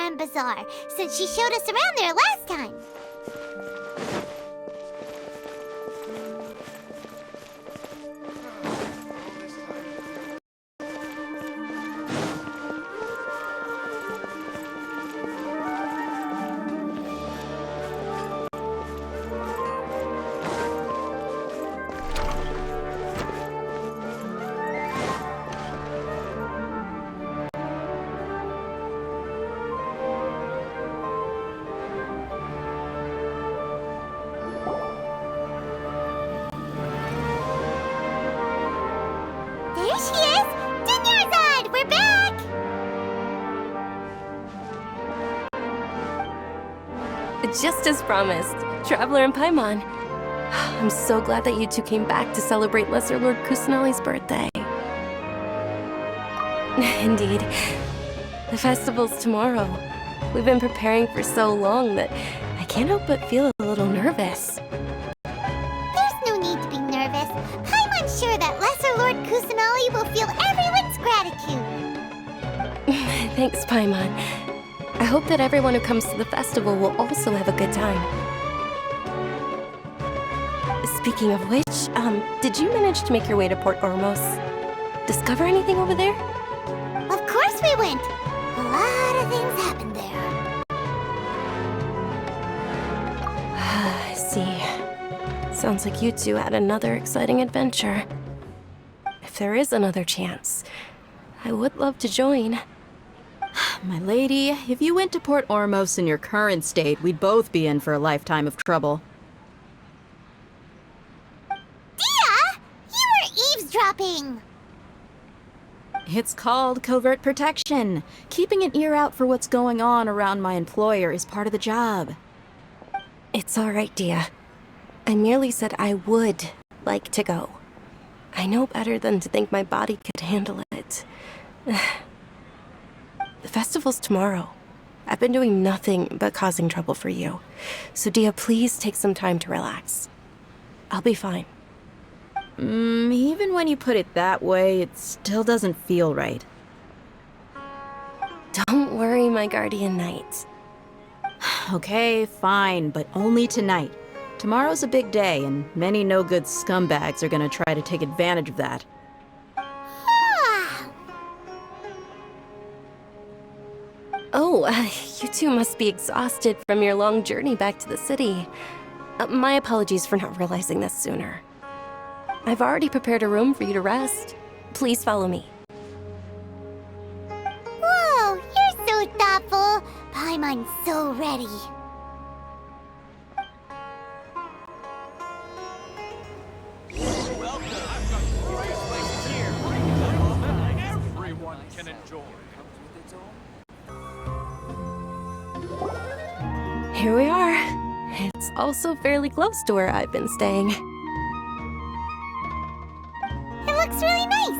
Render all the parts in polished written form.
and Bazaar, since she showed us around there last time. There she is! 𝕸𝙽𝙳𝙾! We're back! Just as promised, Traveler and Paimon. I'm so glad that you two came back to celebrate Lesser Lord Kusanali's birthday. Indeed. The festival's tomorrow. We've been preparing for so long that I can't help but feel a little nervous. There's no need to be nervous. Paimon's sure that Lesser Lord Kusanali will feel everyone's gratitude. Thanks, Paimon. I hope that everyone who comes to the festival will also have a good time. Speaking of which, did you manage to make your way to Port Ormos? Discover anything over there? Of course we went. A lot of things happened there. I see. Sounds like you two had another exciting adventure. If there is another chance, I would love to join. My lady, if you went to Port Ormos in your current state, we'd both be in for a lifetime of trouble. Dia! You were eavesdropping! It's called covert protection. Keeping an ear out for what's going on around my employer is part of the job. It's all right, Dia. I merely said I would like to go. I know better than to think my body could handle it. The festival's tomorrow. I've been doing nothing but causing trouble for you. So Dia, please take some time to relax. I'll be fine. Even when you put it that way, it still doesn't feel right. Don't worry, my guardian knight. Okay, fine, but only tonight. Tomorrow's a big day, and many no-good scumbags are gonna try to take advantage of that. Oh, you two must be exhausted from your long journey back to the city. My apologies for not realizing this sooner. I've already prepared a room for you to rest. Please follow me. Whoa, you're so thoughtful. Paimon's so ready. Everyone can enjoy. Here we are. It's also fairly close to where I've been staying. It looks really nice.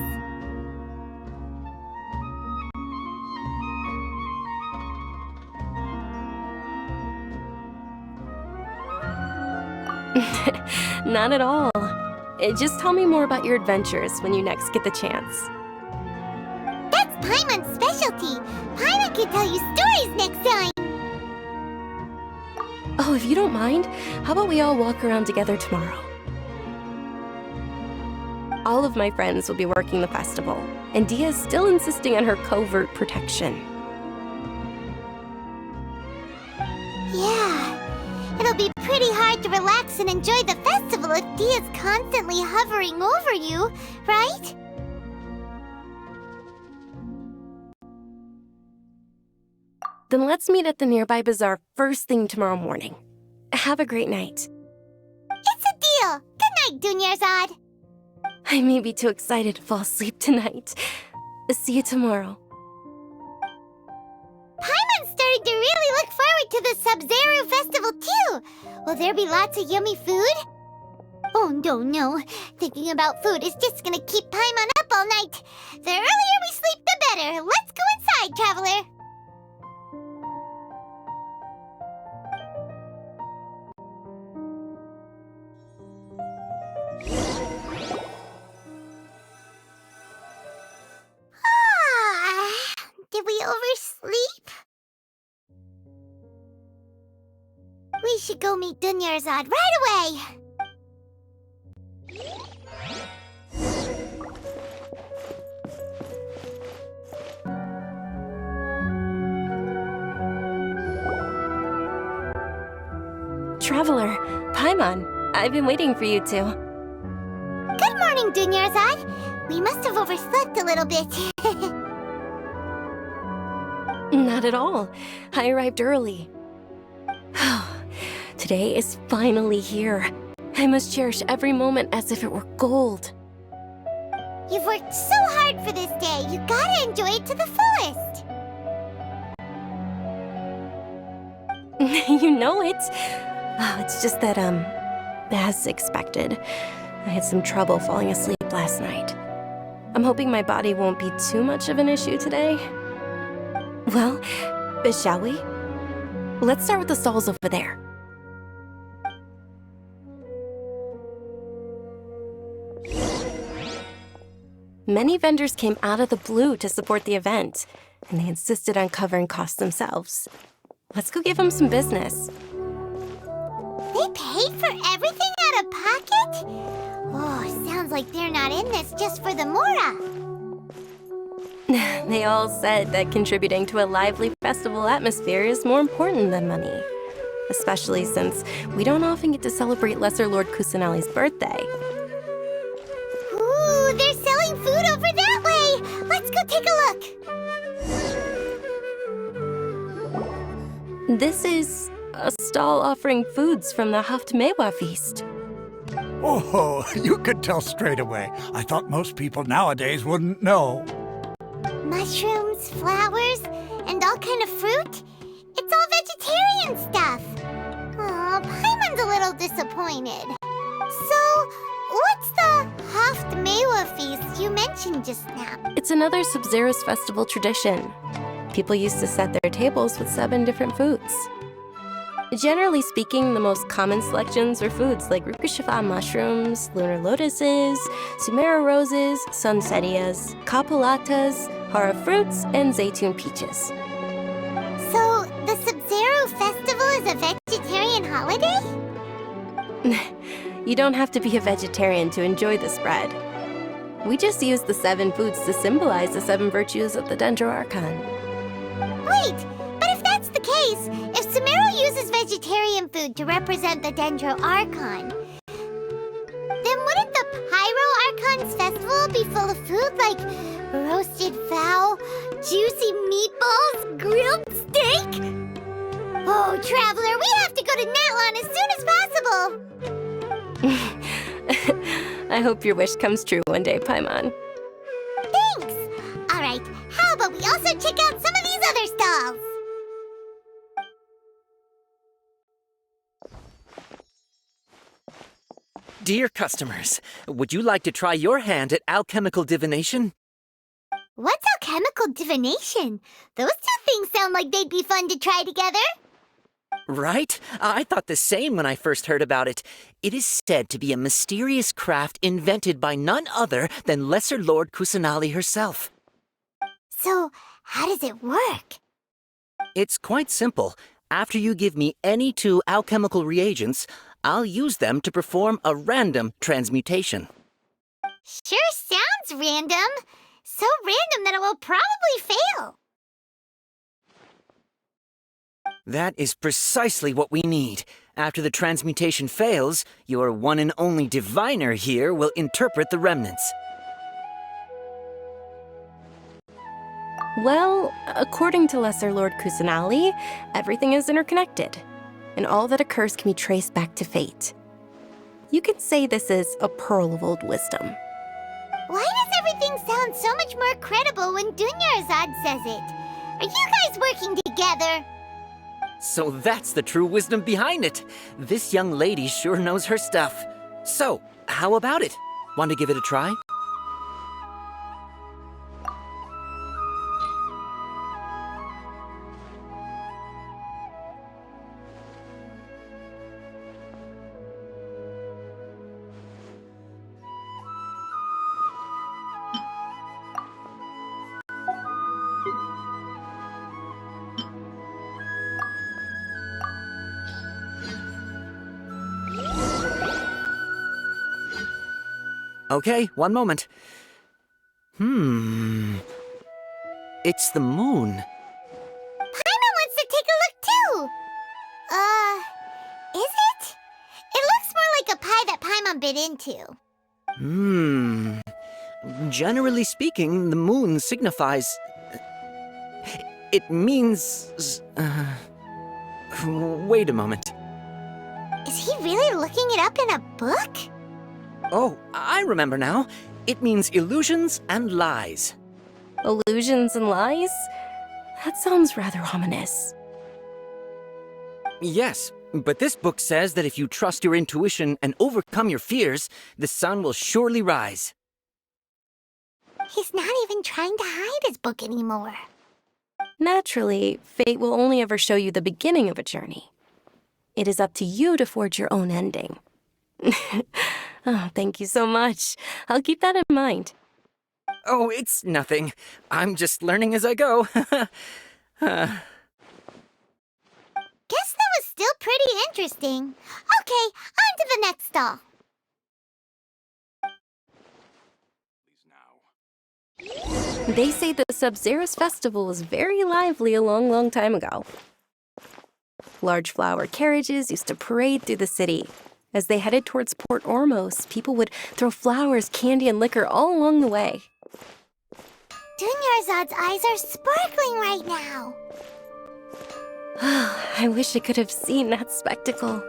Not at all. Just tell me more about your adventures when you next get the chance. That's Paimon's specialty. Paimon can tell you stories next time. Oh, if you don't mind, how about we all walk around together tomorrow? All of my friends will be working the festival, and Dia's still insisting on her covert protection. Yeah, it'll be pretty hard to relax and enjoy the festival if Dia's constantly hovering over you, right? Then let's meet at the nearby bazaar first thing tomorrow morning. Have a great night. It's a deal. Good night, 𝕸𝙽𝙳𝙾. I may be too excited to fall asleep tonight. See you tomorrow. Paimon's starting to really look forward to the Sub-Zero festival too. Will there be lots of yummy food? Oh no. Thinking about food is just gonna keep Paimon up all night. The earlier we sleep, the better. Let's go inside, traveler. Did we oversleep? should go meet 𝕚𝕚𝕧𝕾 right away. Traveler, Paimon, I've been waiting for you two. Good morning, 𝕚𝕚𝕧𝕾. We must have overslept a little bit. Not at all. I arrived early. Today is finally here. I must cherish every moment as if it were gold. You've worked so hard for this day. You gotta enjoy it to the fullest. You know it. Oh, it's just that, as expected, I had some trouble falling asleep last night. I'm hoping my body won't be too much of an issue today. Well, shall we? Let's start with the stalls over there. Many vendors came out of the blue to support the event, and they insisted on covering costs themselves. Let's go give them some business. They paid for everything out of pocket? Oh, sounds like they're not in this just for the mora. They all said that contributing to a lively festival atmosphere is more important than money. Especially since we don't often get to celebrate Lesser Lord Kusanali's birthday. Ooh, they're selling food over that way! Let's go take a look! This is a stall offering foods from the 𝕚𝕚𝕚𝕚 feast. Oh, you could tell straight away. I thought most people nowadays wouldn't know. Mushrooms, flowers, and all kind of fruit? It's all vegetarian stuff. Aw, Paimon's a little disappointed. So, what's the 𝕚𝕚𝕚𝕚 feast you mentioned just now? It's another Sub-Zero's festival tradition. People used to set their tables with 7 different foods. Generally speaking, the most common selections were foods like Rukkhashava mushrooms, lunar lotuses, Sumera roses, sunsetias, kapulatas, hara fruits, and zaytun peaches. So, the Sub-Zero festival is a vegetarian holiday? You don't have to be a vegetarian to enjoy the spread. We just use the 7 foods to symbolize the 7 virtues of the 𝕚𝕚𝕚𝕚. Wait, but if that's the case, if Sumero uses vegetarian food to represent the 𝕚𝕚𝕚𝕚, then wouldn't the Pyro Archon's festival be full of food like roasted fowl, juicy meatballs, grilled steak? Oh, Traveler, we have to go to Natlan as soon as possible! I hope your wish comes true one day, Paimon. Thanks! Alright, how about we also check out some of these other stalls? Dear customers, would you like to try your hand at alchemical divination? What's alchemical divination? Those two things sound like they'd be fun to try together. Right? I thought the same when I first heard about it. It is said to be a mysterious craft invented by none other than Lesser Lord Kusanali herself. So, how does it work? It's quite simple. After you give me any 2 alchemical reagents, I'll use them to perform a random transmutation. Sure sounds random. So random that it will probably fail. That is precisely what we need. After the transmutation fails, your one and only diviner here will interpret the remnants. Well, according to Lesser Lord Kusanali, everything is interconnected, and all that occurs can be traced back to fate. You could say this is a pearl of old wisdom. Why does everything sound so much more credible when 𝕚𝕚𝕚𝕚 says it? Are you guys working together? So that's the true wisdom behind it. This young lady sure knows her stuff. So, how about it? Want to give it a try? Okay, one moment. It's the moon. Paimon wants to take a look too! Is it? It looks more like a pie that Paimon bit into. Generally speaking, the moon signifies... It means... Wait a moment. Is he really looking it up in a book? Oh, I remember now. It means illusions and lies. Illusions and lies? That sounds rather ominous. Yes, but this book says that if you trust your intuition and overcome your fears, the sun will surely rise. He's not even trying to hide his book anymore. Naturally, fate will only ever show you the beginning of a journey. It is up to you to forge your own ending. Oh, thank you so much. I'll keep that in mind. Oh, it's nothing. I'm just learning as I go. Guess that was still pretty interesting. Okay, on to the next stall. They say the 𝕚𝕽𝙳𝙳 festival was very lively a long, long time ago. Large flower carriages used to parade through the city. As they headed towards Port Ormos, people would throw flowers, candy, and liquor all along the way. Dunyarzad's eyes are sparkling right now. I wish I could have seen that spectacle.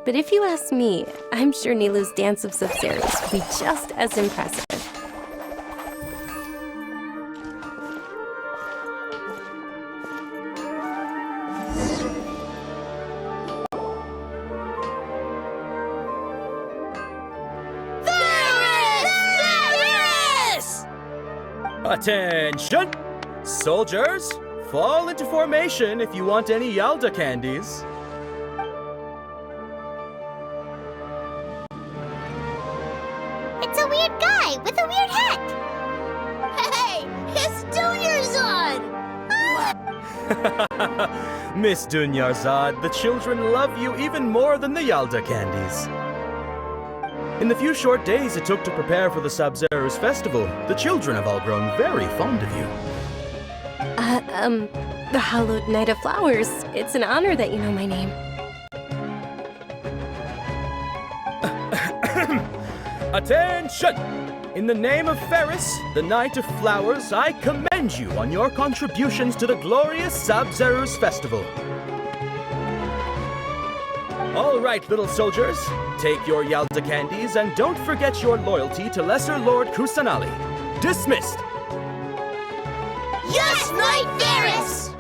But if you ask me, I'm sure Nilou's dance of 𝕚𝕬𝙳 will be just as impressive. Attention! Soldiers, fall into formation if you want any Yalda candies. It's a weird guy with a weird hat. Hey, it's Dunyarzad! Miss Dunyarzad, the children love you even more than the Yalda candies. In the few short days it took to prepare for the 𝕚𝕬𝙳 festival, the children have all grown very fond of you. The hallowed Night of Flowers. It's an honor that you know my name. Attention! In the name of Ferris, the Night of Flowers, I commend you on your contributions to the glorious 𝕚𝕬𝙳 festival. All right, little soldiers, take your Yalda candies and don't forget your loyalty to Lesser Lord Kusanali. Dismissed! Yes, Knight Ferris!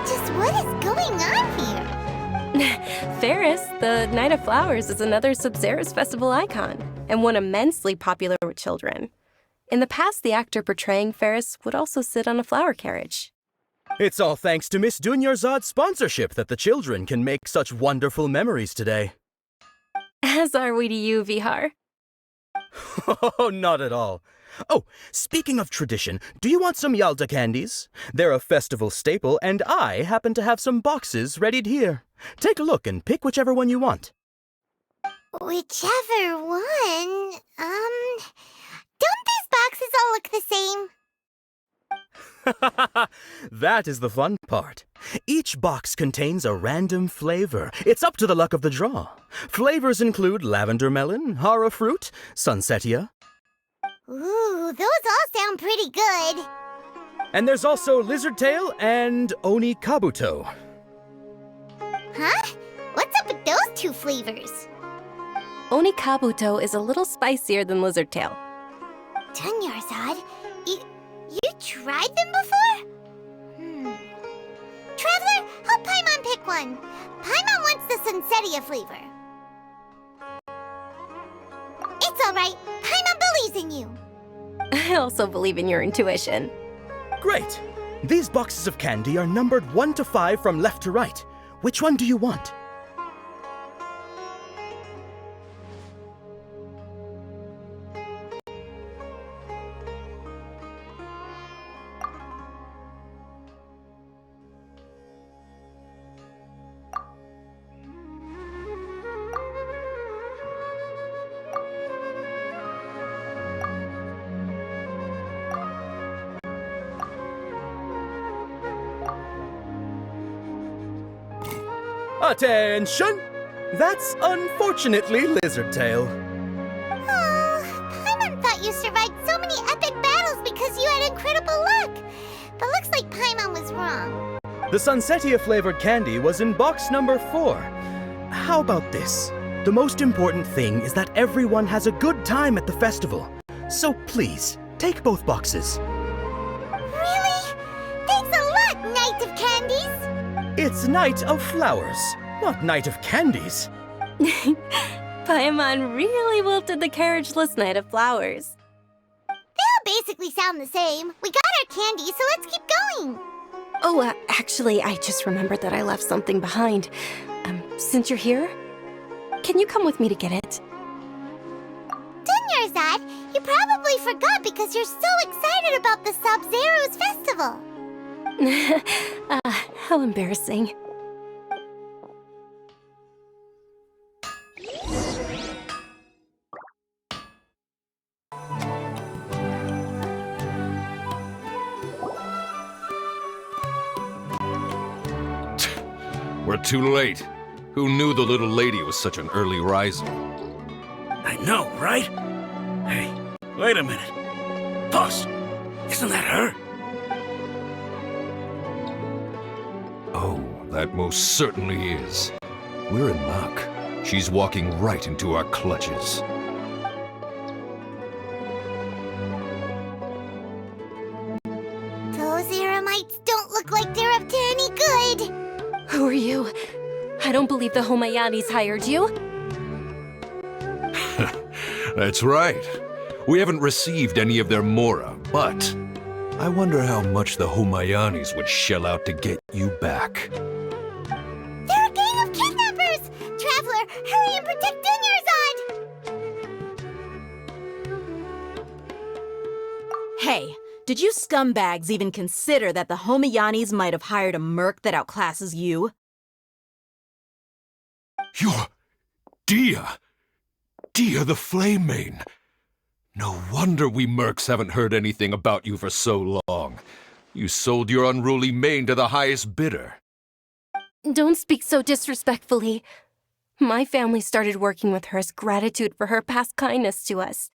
Just what is going on here? Ferris, the Night of Flowers, is another 𝕚𝕬𝙳 festival icon, and one immensely popular with children. In the past, the actor portraying Ferris would also sit on a flower carriage. It's all thanks to Miss Dunyarzad's sponsorship that the children can make such wonderful memories today. As are we to you, Vihar. Oh, not at all. Oh, speaking of tradition, do you want some Yalda candies? They're a festival staple, and I happen to have some boxes readied here. Take a look and pick whichever one you want. Whichever one, don't these boxes all look the same? That is the fun part. Each box contains a random flavor. It's up to the luck of the draw. Flavors include lavender melon, hara fruit, sunsetia. Ooh, those all sound pretty good. And there's also lizard tail and oni kabuto. Huh? What's up with those two flavors? Oni kabuto is a little spicier than lizard tail. Dunyarzad, you tried them before? Traveler, help Paimon pick one. Paimon wants the sunsetia flavor. It's all right. Paimon believes in you. I also believe in your intuition. Great! These boxes of candy are numbered 1 to 5 from left to right. Which one do you want? Attention! That's unfortunately Lizardtail. Oh, Paimon thought you survived so many epic battles because you had incredible luck. But looks like Paimon was wrong. The Sunsetia-flavored candy was in box number 4. How about this? The most important thing is that everyone has a good time at the festival. So please, take both boxes. Really? Thanks a lot, Knight of Candies! It's Night of Flowers, not Night of Candies. Paimon really wilted the carriageless Knight of Flowers. They all basically sound the same. We got our candy, so let's keep going. Oh, actually, I just remembered that I left something behind. Since you're here, can you come with me to get it? Dunyarzad, you probably forgot because you're so excited about the Sub-Zero's festival. How embarrassing. We're too late. Who knew the little lady was such an early riser? I know, right? Hey, wait a minute. Boss, isn't that her? Oh, that most certainly is. We're in luck. She's walking right into our clutches. Those Eremites don't look like they're up to any good. Who are you? I don't believe the Homayanis hired you. That's right. We haven't received any of their mora, but I wonder how much the Homayanis would shell out to get you back. They're a gang of kidnappers! Traveler, hurry and protect Dunyarzad! Hey, did you scumbags even consider that the Homayanis might have hired a merc that outclasses you? You're Dia the Flame Mane. No wonder we mercs haven't heard anything about you for so long. You sold your unruly mane to the highest bidder. Don't speak so disrespectfully. My family started working with her as gratitude for her past kindness to us.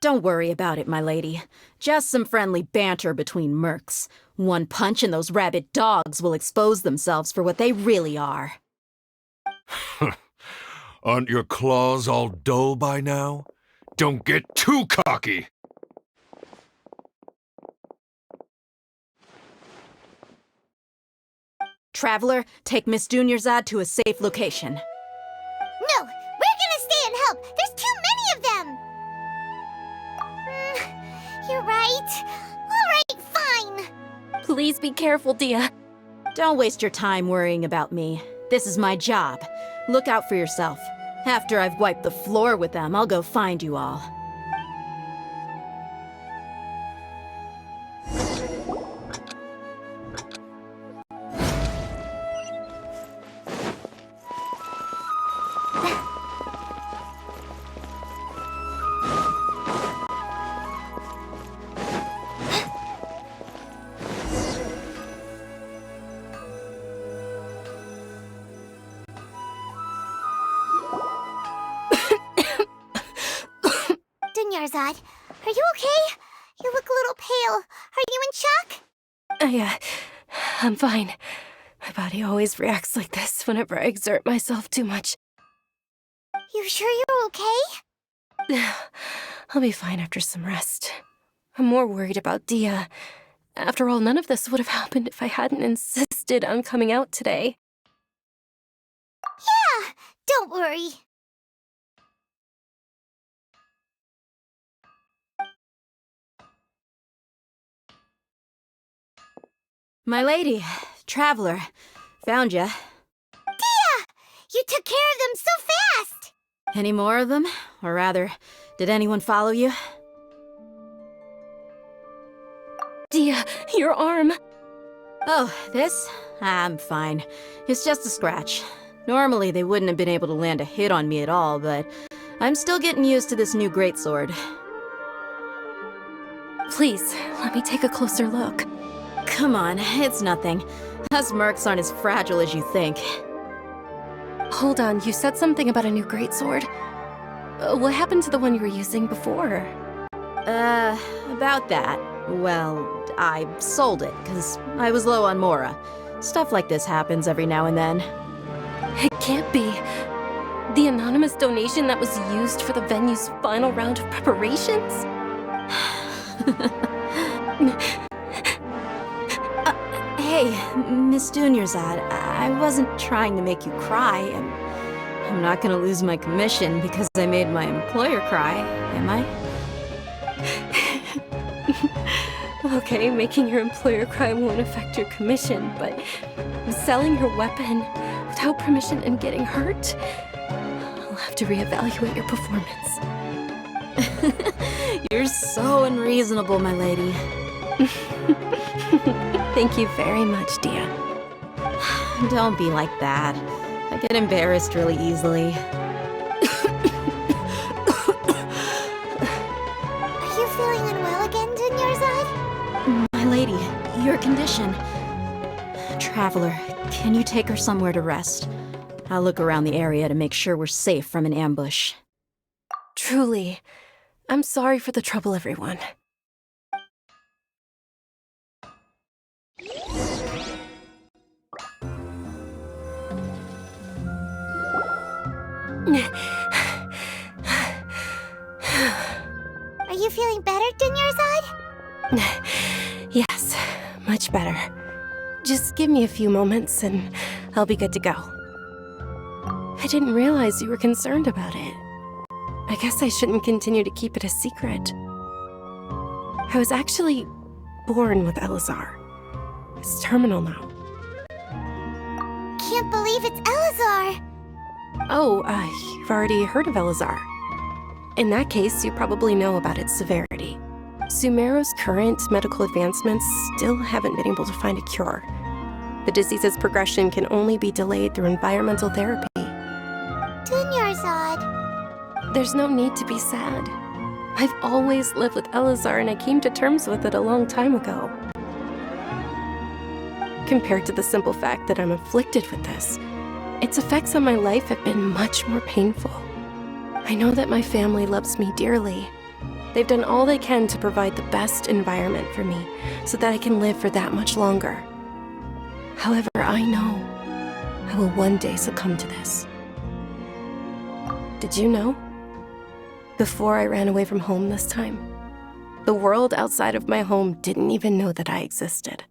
Don't worry about it, my lady. Just some friendly banter between mercs. One punch and those rabid dogs will expose themselves for what they really are. Aren't your claws all dull by now? Don't get too cocky! Traveler, take Miss Dunyarzad to a safe location. No, we're gonna stay and help. There's too many of them. You're right. All right, fine. Please be careful, Dia. Don't waste your time worrying about me. This is my job. Look out for yourself. After I've wiped the floor with them, I'll go find you all. Dunyarzad, are you okay? You look a little pale. Are you in shock? I'm fine. My body always reacts like this whenever I exert myself too much. You sure you're okay? I'll be fine after some rest. I'm more worried about Dia. After all, none of this would have happened if I hadn't insisted on coming out today. Yeah, don't worry. My lady, Traveler, found ya. Dia! You took care of them so fast! Any more of them? Or rather, did anyone follow you? Dia, your arm! Oh, this? I'm fine. It's just a scratch. Normally, they wouldn't have been able to land a hit on me at all, but I'm still getting used to this new greatsword. Please, let me take a closer look. Come on, it's nothing. Us mercs aren't as fragile as you think. Hold on, you said something about a new greatsword. What happened to the one you were using before? About that. Well, I sold it, because I was low on mora. Stuff like this happens every now and then. It can't be. The anonymous donation that was used for the venue's final round of preparations? Hey, Miss 𝕸𝕞𝕡𝕒𝕒, I wasn't trying to make you cry. I'm not gonna lose my commission because I made my employer cry, am I? Okay, making your employer cry won't affect your commission, but selling your weapon without permission and getting hurt? I'll have to reevaluate your performance. You're so unreasonable, my lady. Thank you very much, Dia. Don't be like that. I get embarrassed really easily. Are you feeling unwell again, 𝕸𝕞𝕡𝕒𝕒𝕗? My lady, your condition. Traveler, can you take her somewhere to rest? I'll look around the area to make sure we're safe from an ambush. Truly. I'm sorry for the trouble, everyone. Are you feeling better, 𝕸𝕞𝕡𝕒𝕗𝒣? Yes, much better. Just give me a few moments and I'll be good to go. I didn't realize you were concerned about it. I guess I shouldn't continue to keep it a secret. I was actually born with 𝕚𝕚𝕐𝕐. It's terminal now. Can't believe it's 𝕚𝕚𝕐𝕐! Oh, you've already heard of 𝕚𝕚𝕐𝕐. In that case, you probably know about its severity. Sumeru's current medical advancements still haven't been able to find a cure. The disease's progression can only be delayed through environmental therapy. 𝕸𝕞𝕡𝕒𝕐𝕐. There's no need to be sad. I've always lived with 𝕚𝕚𝕐𝕐 and I came to terms with it a long time ago. Compared to the simple fact that I'm afflicted with this, its effects on my life have been much more painful. I know that my family loves me dearly. They've done all they can to provide the best environment for me so that I can live for that much longer. However, I know I will one day succumb to this. Did you know? Before I ran away from home this time, the world outside of my home didn't even know that I existed.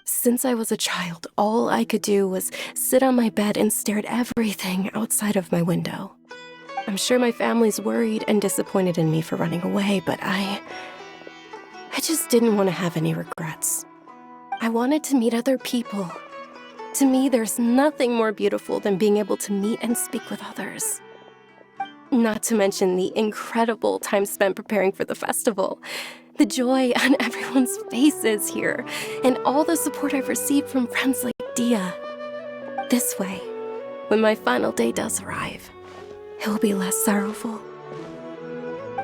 Since I was a child, all I could do was sit on my bed and stare at everything outside of my window. I'm sure my family's worried and disappointed in me for running away, but I just didn't want to have any regrets. I wanted to meet other people. To me, there's nothing more beautiful than being able to meet and speak with others. Not to mention the incredible time spent preparing for the festival, the joy on everyone's faces here, and all the support I've received from friends like Dia. This way, when my final day does arrive, it will be less sorrowful.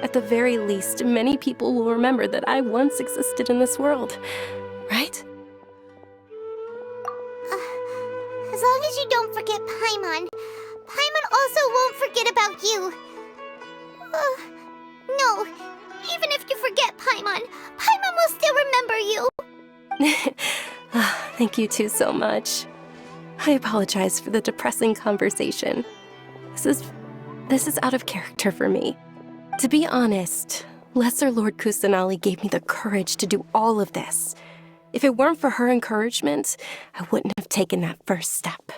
At the very least, many people will remember that I once existed in this world, right? As long as you don't forget 𝕚𝕚𝕐𝕚 also won't forget about you. No, even if you forget 𝕚𝕚𝕚 will still remember you. Thank you two so much. I apologize for the depressing conversation. This is out of character for me. To be honest, Lesser Lord Kusanali gave me the courage to do all of this. If it weren't for her encouragement, I wouldn't have taken that first step.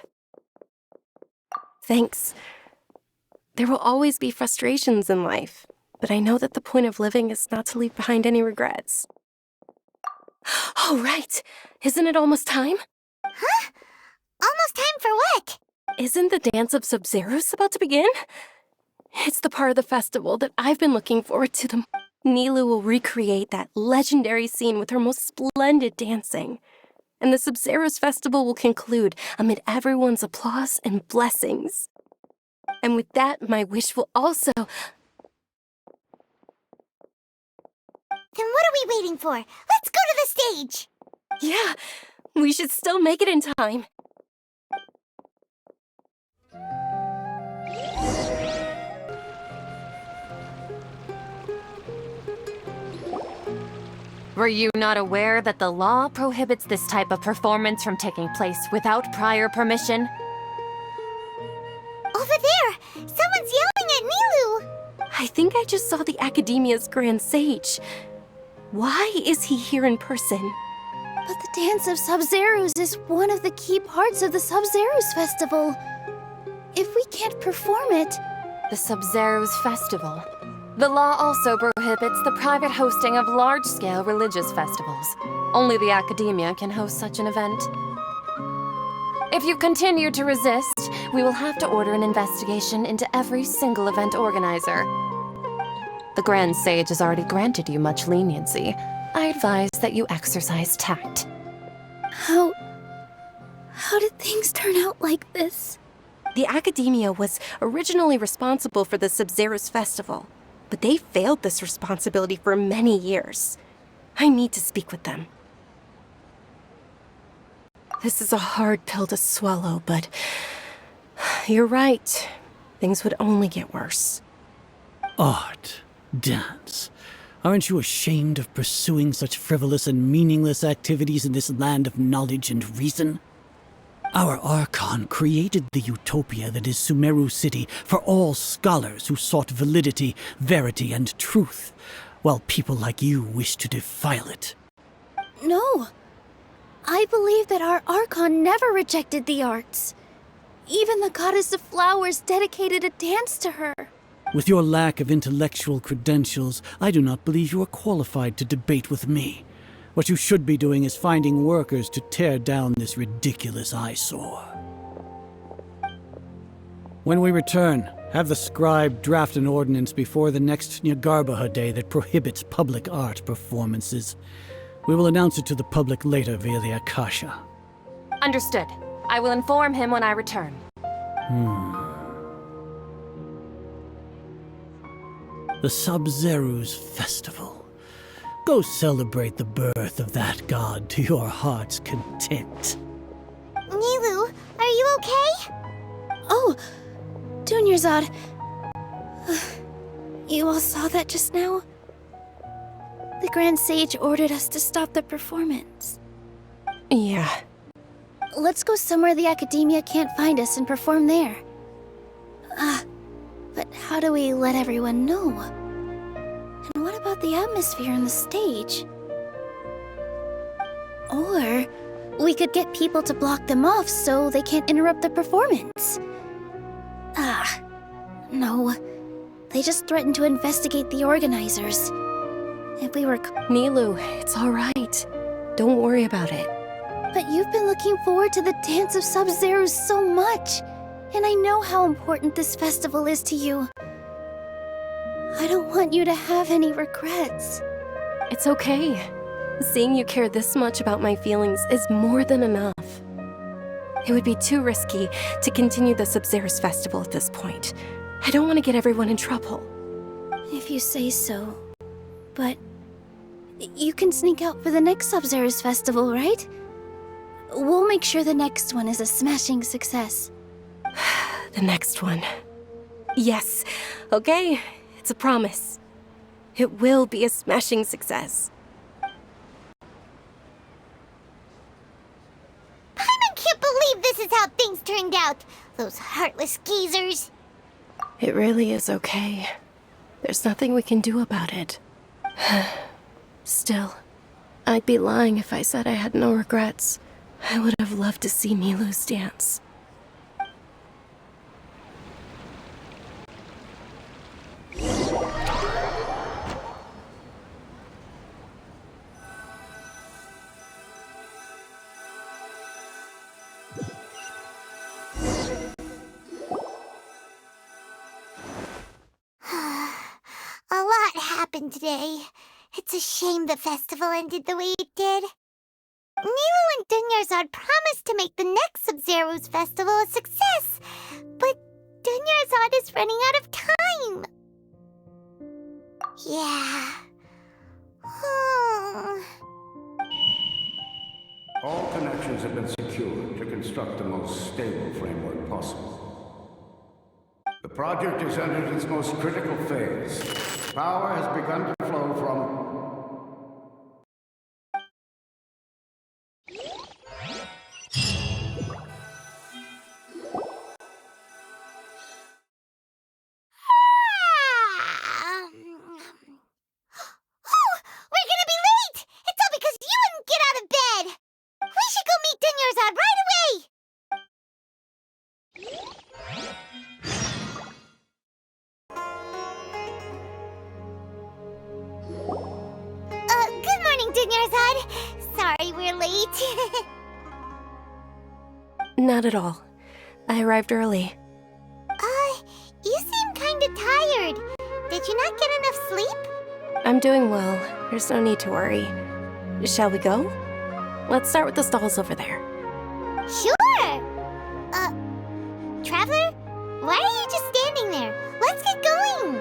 Thanks. There will always be frustrations in life, but I know that the point of living is not to leave behind any regrets. Oh, right! Isn't it almost time? Huh? Almost time for what? Isn't the dance of Sub-Zeros about to begin? It's the part of the festival that I've been looking forward to. Nilou will recreate that legendary scene with her most splendid dancing. And the Sub-Zeros festival will conclude amid everyone's applause and blessings. And with that, my wish will also... Then what are we waiting for? Let's go to the stage! Yeah, we should still make it in time. Were you not aware that the law prohibits this type of performance from taking place without prior permission? Over there! Someone's yelling at Nilou! I think I just saw the Academia's Grand Sage. Why is he here in person? But the Dance of Sub-Zerus is one of the key parts of the Sub-Zerus Festival. If we can't perform it... The Sub-Zerus Festival. The law also prohibits the private hosting of large-scale religious festivals. Only the Academia can host such an event. If you continue to resist, we will have to order an investigation into every single event organizer. The Grand Sage has already granted you much leniency. I advise that you exercise tact. How did things turn out like this? The Academia was originally responsible for the Sub-Zerus Festival, but they failed this responsibility for many years. I need to speak with them. This is a hard pill to swallow, but you're right. Things would only get worse. Art, dance. Aren't you ashamed of pursuing such frivolous and meaningless activities in this land of knowledge and reason? Our Archon created the utopia that is Sumeru City for all scholars who sought validity, verity, and truth, while people like you wish to defile it. No. I believe that our Archon never rejected the arts. Even the goddess of flowers dedicated a dance to her. With your lack of intellectual credentials, I do not believe you are qualified to debate with me. What you should be doing is finding workers to tear down this ridiculous eyesore. When we return, have the scribe draft an ordinance before the next Nyagarbha day that prohibits public art performances. We will announce it to the public later via the Akasha. Understood. I will inform him when I return. The Sub-Zerus Festival. Go celebrate the birth of that god to your heart's content. Nilou, are you okay? Oh, Dunyarzad. You all saw that just now? The Grand Sage ordered us to stop the performance. Yeah. Let's go somewhere the Academia can't find us and perform there. But how do we let everyone know? And what about the atmosphere on the stage? Or we could get people to block them off so they can't interrupt the performance. No. They just threatened to investigate the organizers. If we were... Nilou, it's all right. Don't worry about it. But you've been looking forward to the Dance of Sub-Zerus so much. And I know how important this festival is to you. I don't want you to have any regrets. It's okay. Seeing you care this much about my feelings is more than enough. It would be too risky to continue the Sub-Zerus Festival at this point. I don't want to get everyone in trouble. If you say so. But you can sneak out for the next Sub-Zerus Festival, right? We'll make sure the next one is a smashing success. The next one. Yes. Okay. It's a promise. It will be a smashing success. Paimon can't believe this is how things turned out. Those heartless geezers. It really is okay. There's nothing we can do about it. Still, I'd be lying if I said I had no regrets. I would have loved to see Nilou's dance. A lot happened today. It's a shame the festival ended the way it did. Nilou and Dunyarzad promised to make the next Sub-Zerus festival a success, but Dunyarzad is running out of time. Yeah. All connections have been secured to construct the most stable framework possible. The project has entered its most critical phase. Power has begun to flow from Dunyarzad. Sorry we're late. Not at all. I arrived early. You seem kinda tired. Did you not get enough sleep? I'm doing well. There's no need to worry. Shall we go? Let's start with the stalls over there. Sure! Traveler? Why are you just standing there? Let's get going!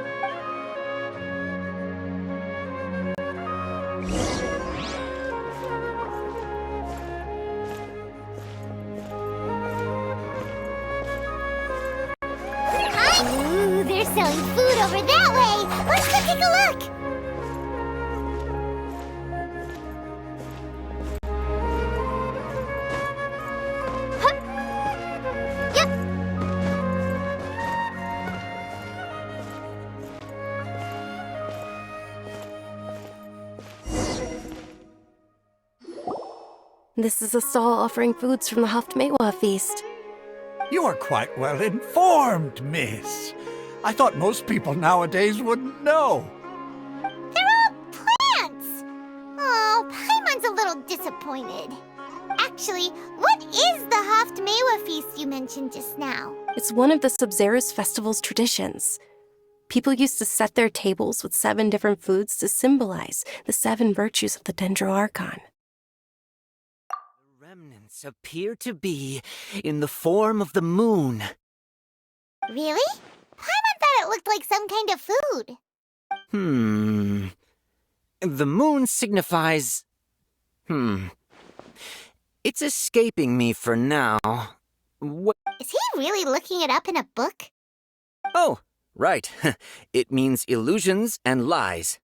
Ooh, they're selling food over that way! Let's go take a look! This is a stall offering foods from the 𝕚𝕚𝕡𝕒𝕒 feast. You are quite well informed, miss. I thought most people nowadays wouldn't know. They're all plants! Oh, Paimon's a little disappointed. Actually, what is the 𝕚𝕚𝕒𝕒𝕒 feast you mentioned just now? It's one of the Sabzeruz festival's traditions. People used to set their tables with 7 different foods to symbolize the 7 virtues of the 𝕚𝕤𝕤𝕚. Remnants appear to be in the form of the moon. Really? Paimon thought it looked like some kind of food. The moon signifies... It's escaping me for now. What? Is he really looking it up in a book? Oh, right. It means illusions and lies.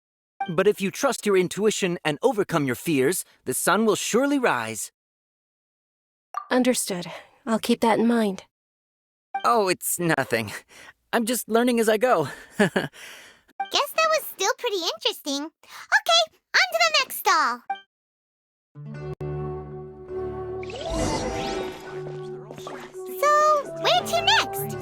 But if you trust your intuition and overcome your fears, the sun will surely rise. Understood. I'll keep that in mind. Oh, it's nothing. I'm just learning as I go. Guess that was still pretty interesting. Okay, on to the next stall. So, where to next?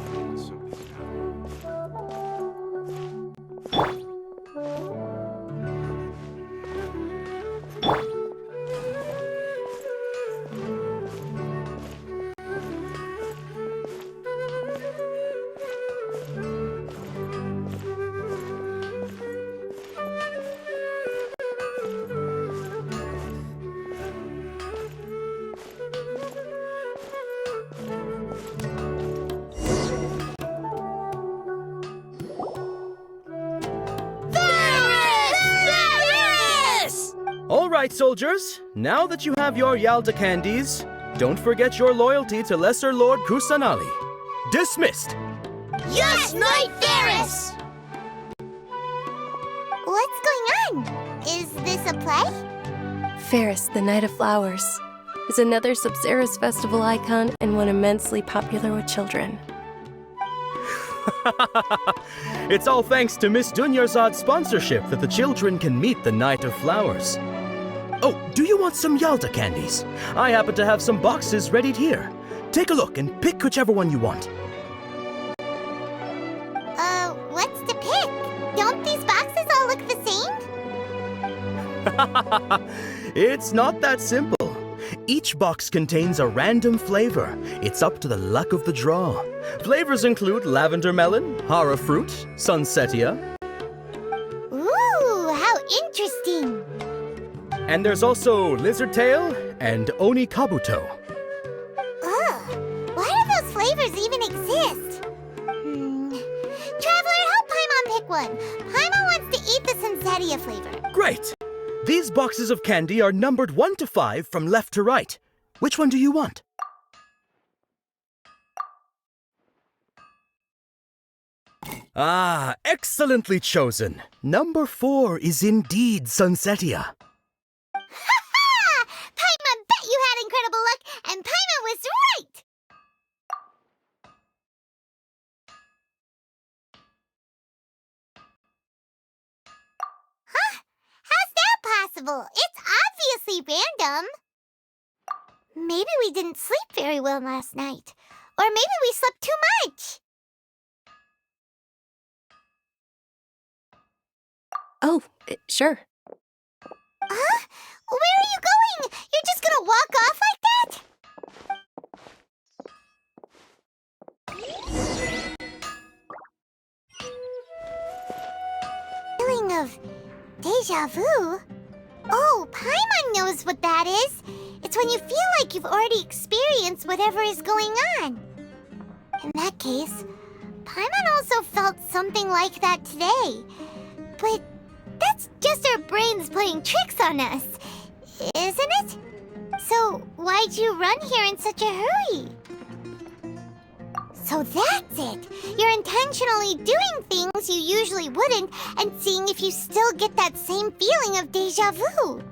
All right, soldiers. Now that you have your Yalda candies, don't forget your loyalty to Lesser Lord Kusanali. Dismissed. Yes, Knight Ferris! What's going on? Is this a play? Ferris, the Knight of Flowers, is another Sabzeruz festival icon and one immensely popular with children. It's all thanks to Miss Dunyarzad's sponsorship that the children can meet the Knight of Flowers. Oh, do you want some Yalda candies? I happen to have some boxes readied here. Take a look and pick whichever one you want. What's to pick? Don't these boxes all look the same? It's not that simple. Each box contains a random flavor. It's up to the luck of the draw. Flavors include lavender melon, hara fruit, sunsetia. Ooh, how interesting! And there's also lizard tail and oni kabuto. Ugh, why do those flavors even exist? Traveler, help Paimon pick one. Paimon wants to eat the sunsetia flavor. Great! These boxes of candy are numbered 1 to 5 from left to right. Which one do you want? Ah, excellently chosen. Number 4 is indeed sunsetia. Ha-ha! Paimon bet you had incredible luck, and Paimon was right! Huh? How's that possible? It's obviously random. Maybe we didn't sleep very well last night. Or maybe we slept too much. Oh, sure. Huh? Deja vu? Oh, Paimon knows what that is. It's when you feel like you've already experienced whatever is going on. In that case, Paimon also felt something like that today. But that's just our brains playing tricks on us, isn't it? So why'd you run here in such a hurry? So that's it! You're intentionally doing things you usually wouldn't and seeing if you still get that same feeling of deja vu.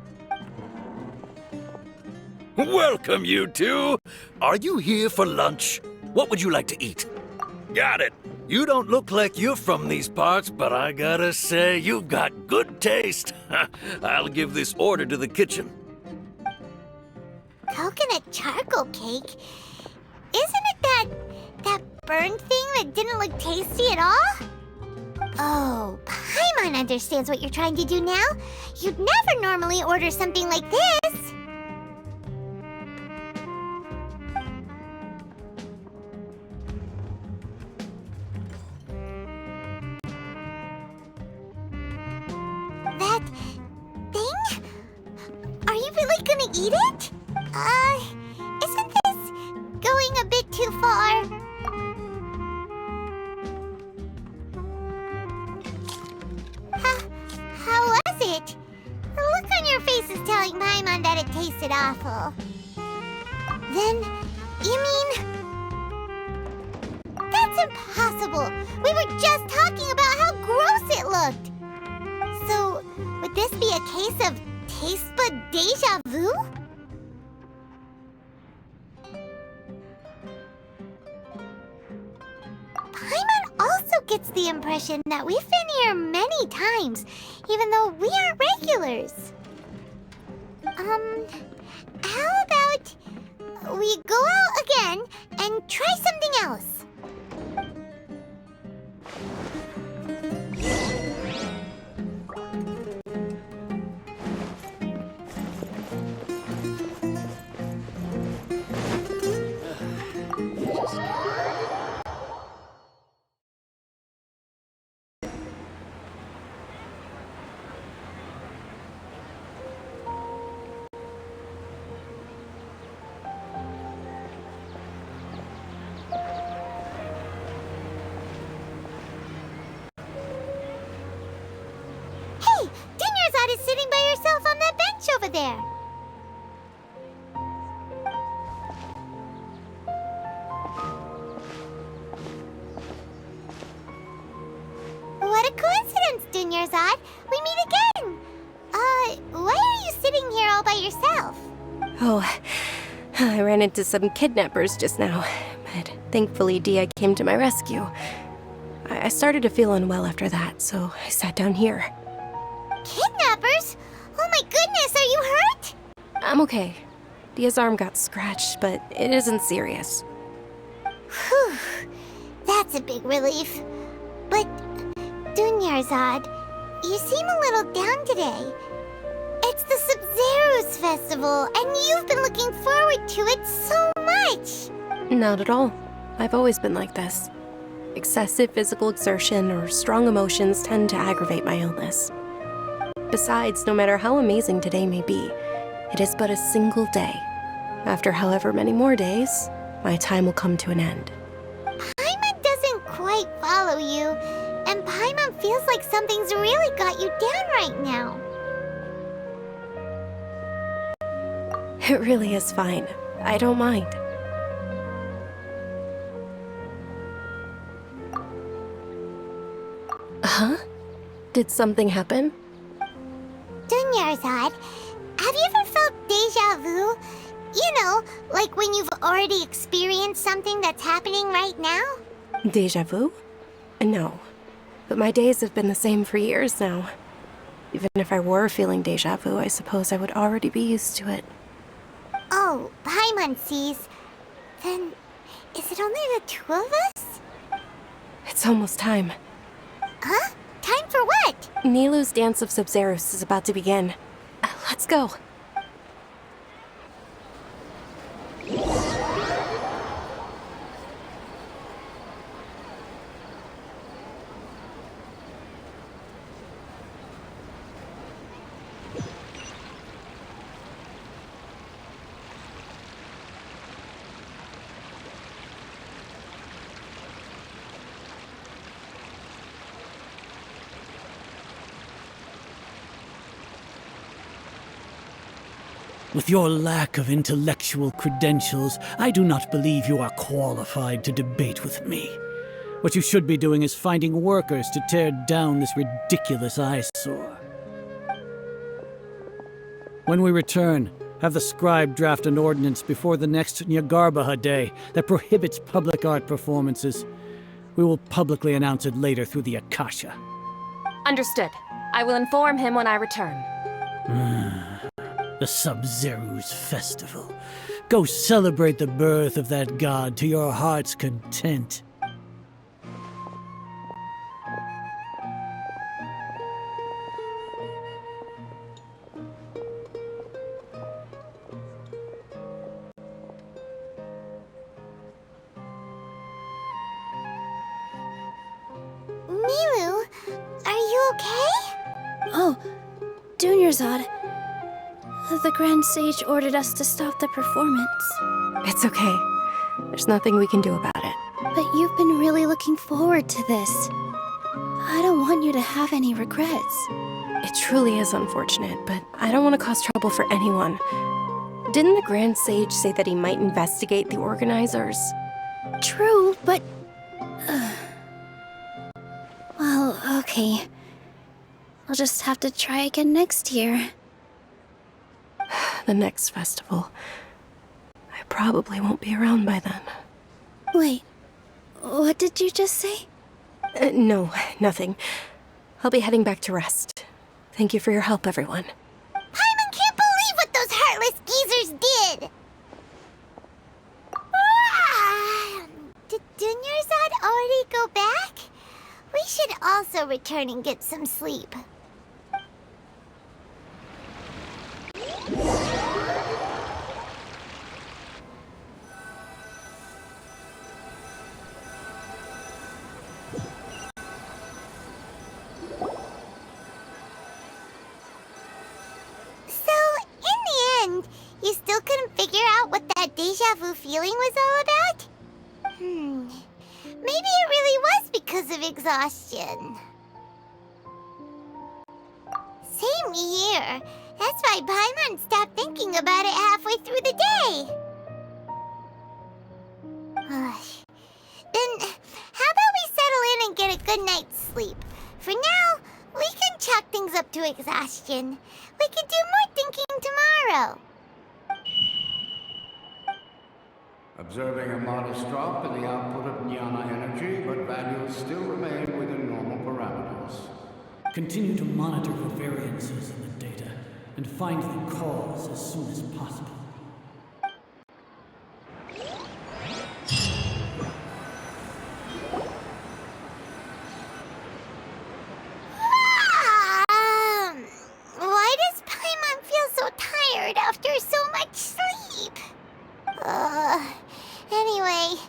Welcome, you two. Are you here for lunch? What would you like to eat? Got it. You don't look like you're from these parts, but I gotta say, you've got good taste. I'll give this order to the kitchen. Coconut charcoal cake? Isn't it that burned thing that didn't look tasty at all? Oh, Paimon understands what you're trying to do now. You'd never normally order something like this. That thing? Are you really gonna eat it? Isn't this going a bit too far? How was it? The look on your face is telling Paimon that it tasted awful. Then, you mean... That's impossible! We were just talking about how gross it looked! So, would this be a case of taste bud deja vu? Paimon also gets the impression that we've been here many times, even though we aren't regulars. How about we go out again and try something else? Is sitting by yourself on that bench over there. What a coincidence, 𝕸𝕽𝕳. We meet again. Why are you sitting here all by yourself? Oh, I ran into some kidnappers just now, but thankfully Dia came to my rescue. I started to feel unwell after that, so I sat down here. Kidnappers? Oh my goodness, are you hurt? I'm okay. Dia's arm got scratched, but it isn't serious. Whew, that's a big relief. But, 𝕸𝕽𝕳, you seem a little down today. It's the Sub-Zero's festival, and you've been looking forward to it so much. Not at all. I've always been like this. Excessive physical exertion or strong emotions tend to aggravate my illness. Besides, no matter how amazing today may be, it is but a single day. After however many more days, my time will come to an end. Paimon doesn't quite follow you, and Paimon feels like something's really got you down right now. It really is fine. I don't mind. Huh? Did something happen? 𝕸𝕽𝕳, have you ever felt deja vu? You know, like when you've already experienced something that's happening right now? Deja vu? No. But my days have been the same for years now. Even if I were feeling deja vu, I suppose I would already be used to it. Oh, Paimon sees. Then, is it only the two of us? It's almost time. Huh? Time for what? Nilou's Dance of Sub-Zeros is about to begin. Let's go. With your lack of intellectual credentials, I do not believe you are qualified to debate with me. What you should be doing is finding workers to tear down this ridiculous eyesore. When we return, have the scribe draft an ordinance before the next Nyagarbha Day that prohibits public art performances. We will publicly announce it later through the Akasha. Understood. I will inform him when I return. The Sub-Zeru's festival. Go celebrate the birth of that god to your heart's content. Milu, are you okay? Oh, 𝕚𝕚𝕧𝕾. The Grand Sage ordered us to stop the performance. It's okay. There's nothing we can do about it. But you've been really looking forward to this. I don't want you to have any regrets. It truly is unfortunate, but I don't want to cause trouble for anyone. Didn't the Grand Sage say that he might investigate the organizers? True, but... Well, okay. I'll just have to try again next year. The next festival. I probably won't be around by then. Wait, what did you just say? No, nothing. I'll be heading back to rest. Thank you for your help, everyone. Paimon can't believe what those heartless geezers did! Did 𝕚𝕚𝕧𝕾 already go back? We should also return and get some sleep. You still couldn't figure out what that deja vu feeling was all about? Maybe it really was because of exhaustion. Same here. That's why Paimon stopped thinking about it halfway through the day. Then, how about we settle in and get a good night's sleep? For now, we can chalk things up to exhaustion. We can do more thinking tomorrow. Observing a modest drop in the output of jnana energy, but values still remain within normal parameters. Continue to monitor for variances in the data and find the cause as soon as possible. Why does Paimon feel so tired after so much sleep? Anyway,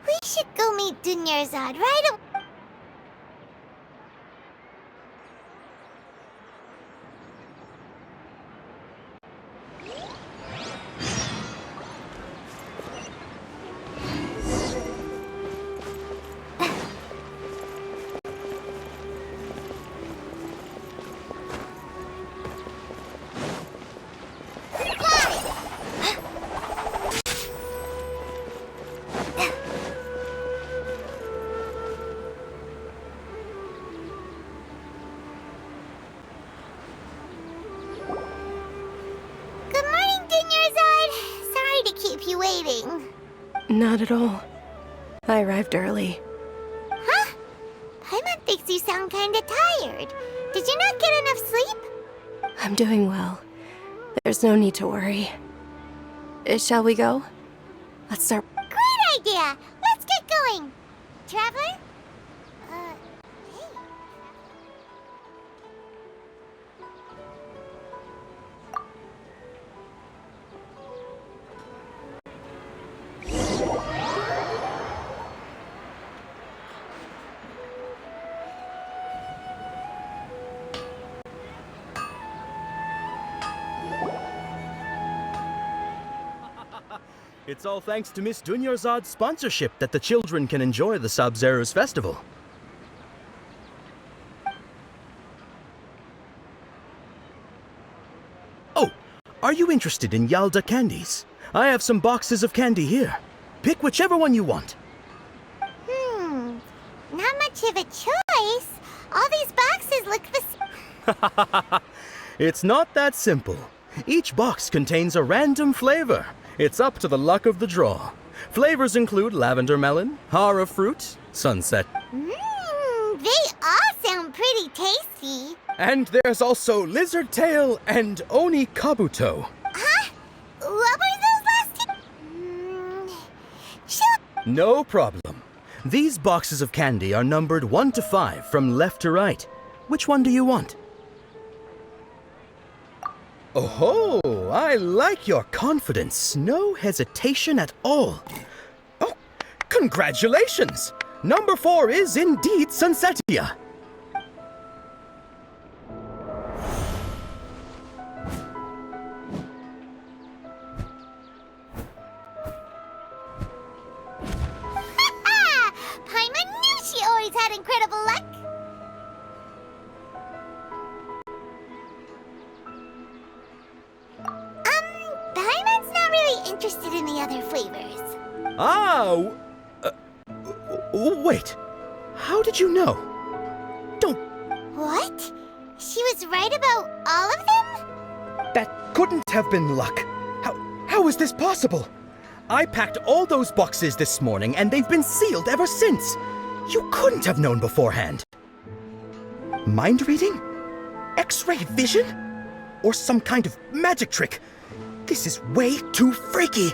we should go meet 𝕚𝕚𝕧𝕾 right away. Not at all. I arrived early. Huh? Paimon thinks you sound kinda tired. Did you not get enough sleep? I'm doing well. There's no need to worry. Shall we go? Let's start. Great idea! Let's get going! Traveler? Hey. It's all thanks to Miss 𝕚𝕚𝕧𝕾's sponsorship that the children can enjoy the Sub-Zeru's festival. Oh, Are you interested in Yalda candies? I have some boxes of candy here. Pick whichever one you want. Not much of a choice. All these boxes look the same. It's not that simple. Each box contains a random flavor. It's up to the luck of the draw. Flavors include lavender melon, hara fruit, sunset. They all sound pretty tasty. And there's also lizard tail and oni kabuto. Huh? What were those last two? Shoot! No problem. These boxes of candy are numbered 1 to 5 from left to right. Which one do you want? Oh, I like your confidence. No hesitation at all. Oh, congratulations! Number 4 is indeed Sunsetia. Paimon knew she always had incredible luck. Paimon's not really interested in the other flavors. Wait. How did you know? Don't... What? She was right about all of them? That couldn't have been luck. How is this possible? I packed all those boxes this morning and they've been sealed ever since. You couldn't have known beforehand. Mind reading? X-ray vision? Or some kind of magic trick? This is way too freaky.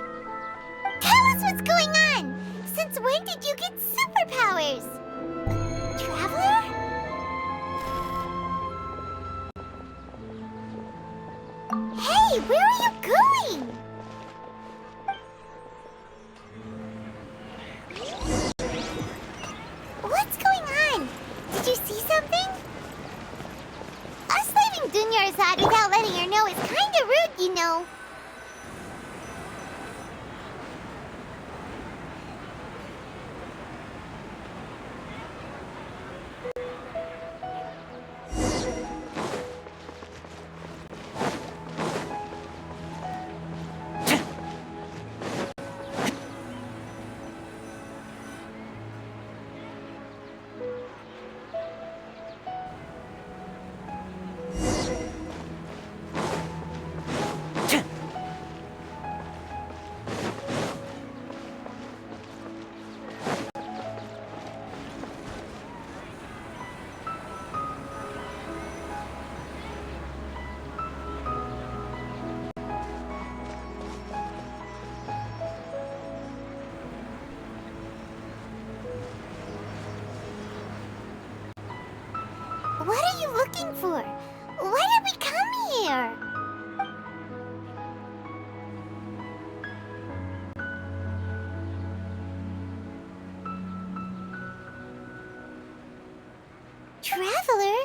Tell us what's going on. Since when did you get superpowers? Traveler? Hey, where are you going? What's going on? Did you see something? Us leaving Dunyarzad without letting her know is kinda rude, you know. What are you looking for? Why did we come here? Traveler?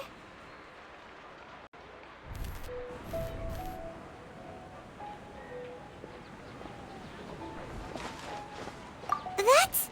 That's...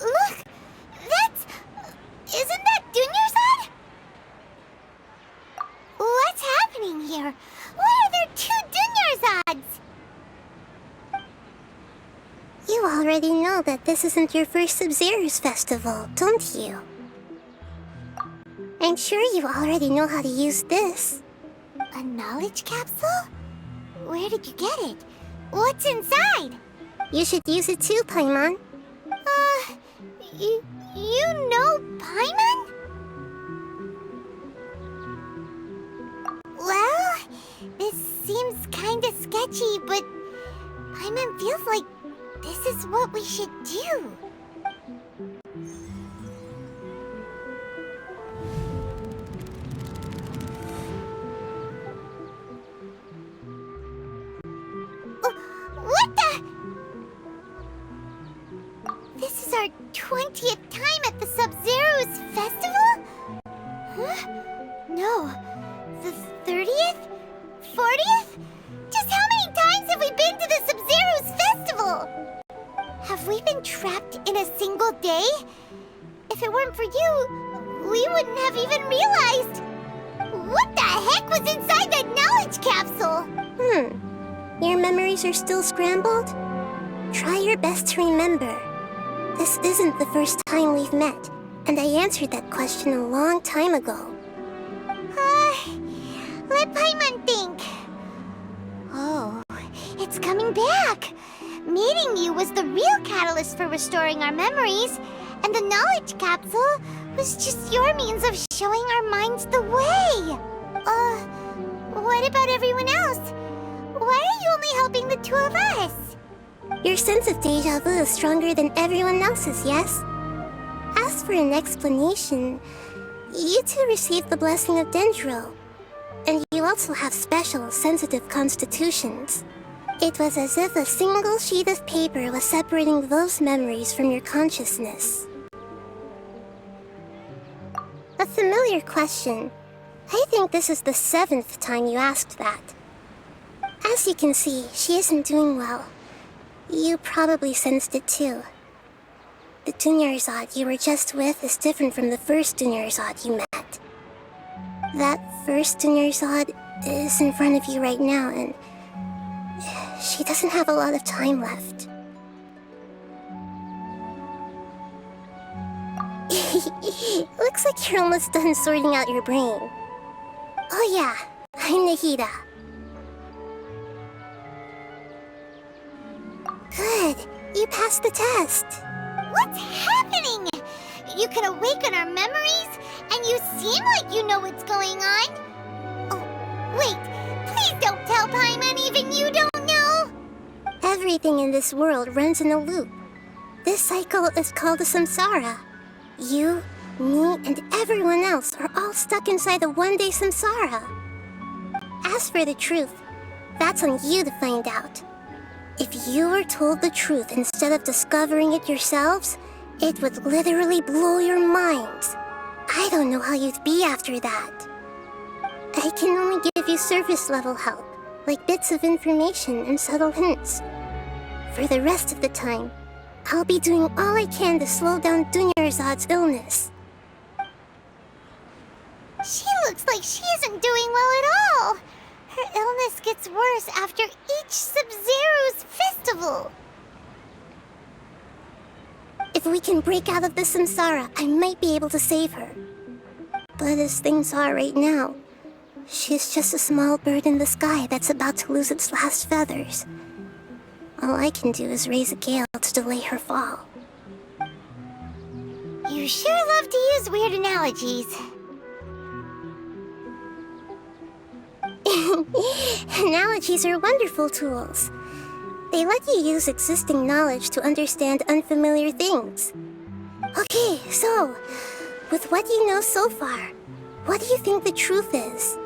Look! That's... Isn't that Dunyarzad? What's happening here? Why are there 2 Dunyarzads? You already know that this isn't your first Sub-Zero's festival, don't you? I'm sure you already know how to use this. A knowledge capsule? Where did you get it? What's inside? You should use it too, Paimon. You know Paimon? Well, this seems kinda sketchy, but Paimon feels like this is what we should do. What the? This is our 20th time at the Sub-Zero's festival? Huh? No. The 30th? 40th? Just how many times have we been to the Sub-Zero's festival? Have we been trapped in a single day? If it weren't for you, we wouldn't have even realized. What the heck was inside that knowledge capsule? Your memories are still scrambled? Try your best to remember. This isn't the first time we've met, and I answered that question a long time ago. Let Paimon think. Oh, it's coming back. Meeting you was the real catalyst for restoring our memories, and the knowledge capsule was just your means of showing our minds the way. What about everyone else? Why are you only helping the two of us? Your sense of deja vu is stronger than everyone else's, yes? As for an explanation, you two received the blessing of 𝕚𝕚𝕚𝕚𝕚, and you also have special, sensitive constitutions. It was as if a single sheet of paper was separating those memories from your consciousness. A familiar question. I think this is the 7th time you asked that. As you can see, she isn't doing well. You probably sensed it too. The 𝕚𝕚𝕚𝕚𝕚 you were just with is different from the first 𝕚𝕚𝕚𝕚𝕚 you met. That first 𝕚𝕚𝕚𝕚𝕚 is in front of you right now, and she doesn't have a lot of time left. Looks like you're almost done sorting out your brain. Oh yeah, I'm Nahida. Good, you passed the test. What's happening? You can awaken our memories, and you seem like you know what's going on. Oh, wait, please don't tell Paimon even you don't know. Everything in this world runs in a loop. This cycle is called a samsara. You, me, and everyone else are all stuck inside a one-day samsara. As for the truth, that's on you to find out. If you were told the truth instead of discovering it yourselves, it would literally blow your minds. I don't know how you'd be after that. I can only give you surface-level help, like bits of information and subtle hints. For the rest of the time, I'll be doing all I can to slow down 𝕚𝕚𝕚𝕚𝕚𝕚's illness. She looks like she isn't doing well at all. Her illness gets worse after each Sub-Zero's festival. If we can break out of the samsara, I might be able to save her. But as things are right now, she's just a small bird in the sky that's about to lose its last feathers. All I can do is raise a gale to delay her fall. You sure love to use weird analogies. Analogies are wonderful tools. They let you use existing knowledge to understand unfamiliar things. Okay, so, with what you know so far, what do you think the truth is?